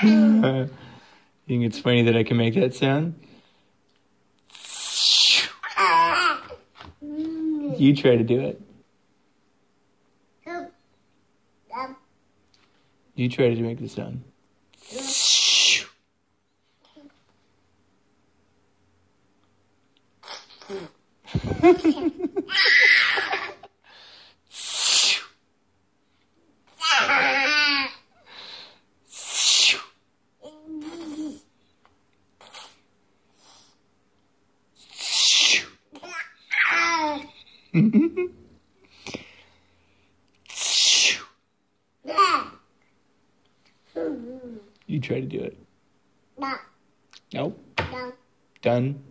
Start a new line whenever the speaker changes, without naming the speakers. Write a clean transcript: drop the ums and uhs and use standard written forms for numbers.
You think it's funny that I can make that sound? You try to do it. You try to make the sound. You try to do it. Nope. Done.